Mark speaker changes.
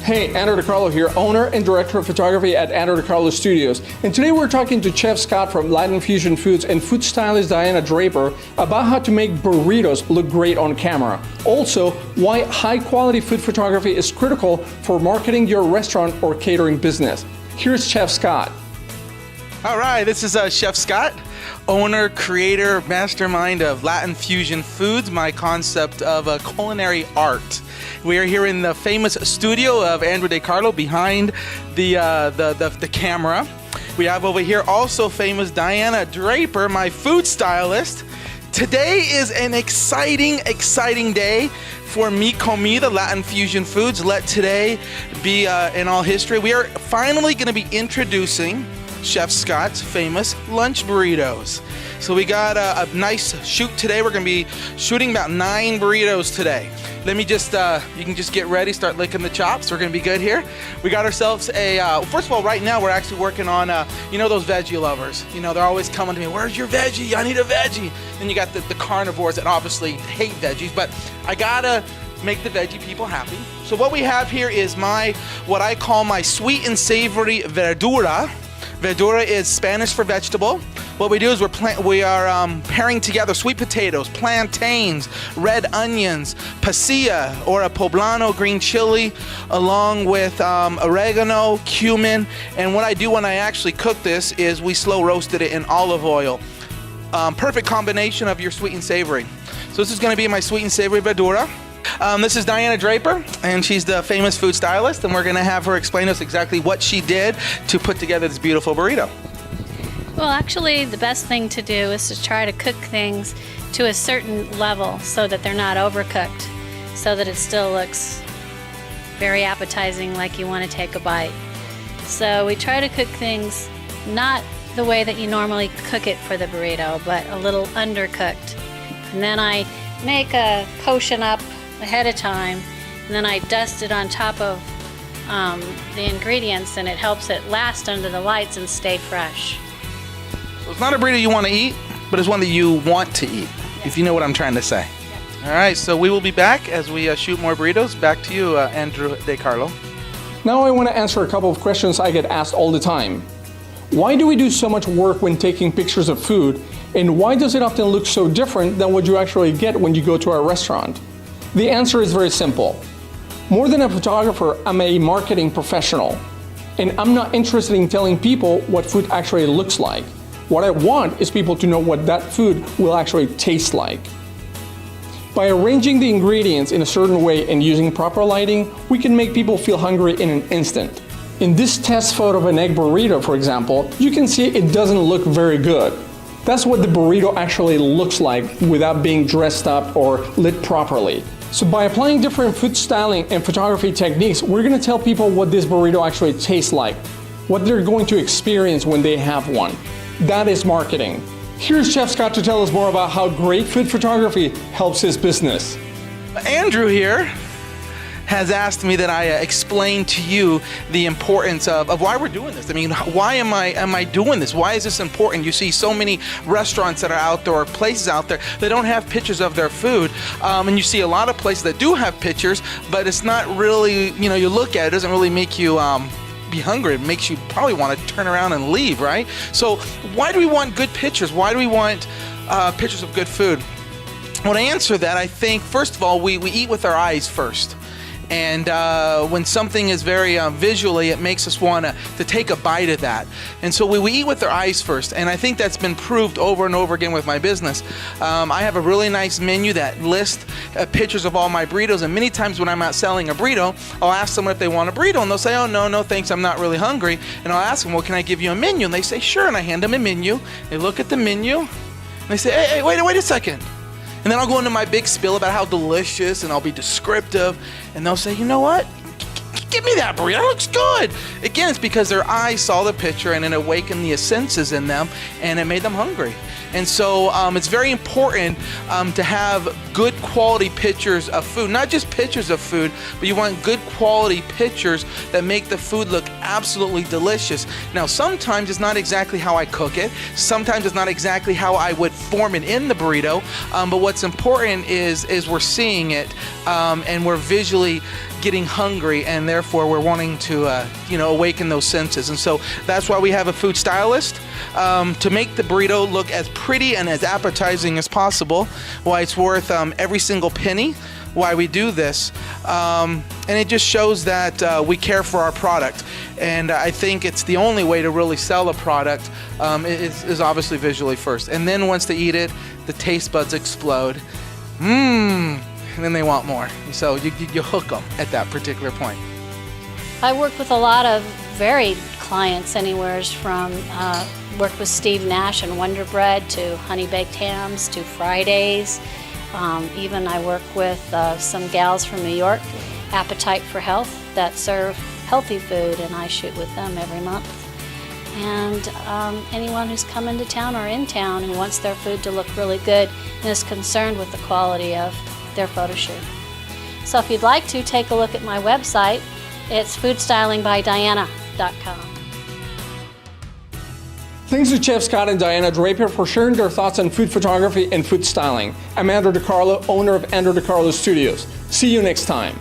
Speaker 1: Hey, Andrew DeCarlo here, owner and director of photography at Andrew DeCarlo Studios. And today we're talking to Chef Scott from Latin Fusion Foods and food stylist Diana Draper about how to make burritos look great on camera. Also, why high quality food photography is critical for marketing your restaurant or catering business. Here's Chef Scott.
Speaker 2: All right, this is Chef Scott, owner, creator, mastermind of Latin Fusion Foods, my concept of culinary art. We are here in the famous studio of Andrew DeCarlo behind the camera. We have over here also famous Diana Draper, my food stylist. Today is an exciting day for Mi Comida, Latin Fusion Foods. Let today be in all history. We are finally going to be introducing Chef Scott's famous lunch burritos. So we got a nice shoot today. We're going to be shooting about 9 burritos today. Let me just, you can just get ready, start licking the chops. We're going to be good here. We got ourselves a, first of all, right now we're actually working on, you know those veggie lovers. You know, they're always coming to me, where's your veggie? I need a veggie. Then you got the carnivores that obviously hate veggies, but I got to make the veggie people happy. So what we have here is what I call my sweet and savory verdura. Verdura is Spanish for vegetable. What we do is we are pairing together sweet potatoes, plantains, red onions, pasilla or a poblano green chili, along with oregano, cumin. And what I do when I actually cook this is we slow roasted it in olive oil. Perfect combination of your sweet and savory. So this is going to be my sweet and savory verdura. This is Diana Draper, and she's the famous food stylist, and we're going to have her explain to us exactly what she did to put together this beautiful burrito.
Speaker 3: Well, actually, the best thing to do is to try to cook things to a certain level so that they're not overcooked, so that it still looks very appetizing, like you want to take a bite. So we try to cook things not the way that you normally cook it for the burrito, but a little undercooked. And then I make a potion up ahead of time, and then I dust it on top of the ingredients, and it helps it last under the lights and stay fresh.
Speaker 2: So it's not a burrito you want to eat, but it's one that you want to eat, if you know what I'm trying to say. All right, so we will be back as we shoot more burritos. Back to you, Andrew DeCarlo.
Speaker 1: Now I want to answer a couple of questions I get asked all the time. Why do we do so much work when taking pictures of food, and why does it often look so different than what you actually get when you go to our restaurant? The answer is very simple. More than a photographer, I'm a marketing professional, and I'm not interested in telling people what food actually looks like. What I want is people to know what that food will actually taste like. By arranging the ingredients in a certain way and using proper lighting, we can make people feel hungry in an instant. In this test photo of an egg burrito, for example, you can see it doesn't look very good. That's what the burrito actually looks like without being dressed up or lit properly. So by applying different food styling and photography techniques, we're going to tell people what this burrito actually tastes like, what they're going to experience when they have one. That is marketing. Here's Chef Scott to tell us more about how great food photography helps his business.
Speaker 2: Andrew here has asked me that I explain to you the importance of why we're doing this. I mean, why am I doing this? Why is this important? You see so many restaurants that are out there or places out there that don't have pictures of their food, and you see a lot of places that do have pictures, but it's not really, you know, you look at it, it doesn't really make you be hungry. It makes you probably want to turn around and leave, right? So why do we want good pictures? Why do we want pictures of good food? Well, to answer that, I think, first of all, we eat with our eyes first. And when something is very visually, it makes us want to take a bite of that. And so we eat with our eyes first. And I think that's been proved over and over again with my business. I have a really nice menu that lists pictures of all my burritos. And many times when I'm out selling a burrito, I'll ask someone if they want a burrito. And they'll say, oh, no, thanks, I'm not really hungry. And I'll ask them, well, can I give you a menu? And they say, sure. And I hand them a menu. They look at the menu. And they say, hey, wait a second. And then I'll go into my big spiel about how delicious, and I'll be descriptive, and they'll say, you know what? Give me that burrito, that looks good. Again, it's because their eyes saw the picture and it awakened the senses in them and it made them hungry. And so it's very important to have good quality pictures of food, not just pictures of food, but you want good quality pictures that make the food look absolutely delicious. Now, sometimes it's not exactly how I cook it. Sometimes it's not exactly how I would form it in the burrito. But what's important is we're seeing it and we're visually getting hungry, and therefore we're wanting to awaken those senses. And so that's why we have a food stylist, to make the burrito look as pretty and as appetizing as possible. Why it's worth every single penny why we do this, and it just shows that we care for our product. And I think it's the only way to really sell a product, is obviously visually first, and then once they eat it, the taste buds explode, and then they want more. So you hook them at that particular point.
Speaker 3: I worked with a lot of varied clients, anywhere from worked with Steve Nash and Wonder Bread to honey baked hams to Fridays. Even I work with some gals from New York, Appetite for Health, that serve healthy food, and I shoot with them every month. And anyone who's come into town or in town who wants their food to look really good and is concerned with the quality of their photo shoot. So if you'd like to take a look at my website, it's foodstylingbydiana.com.
Speaker 1: Thanks to Chef Scott and Diana Draper for sharing their thoughts on food photography and food styling. I'm Andrew DeCarlo, owner of Andrew DeCarlo Studios. See you next time.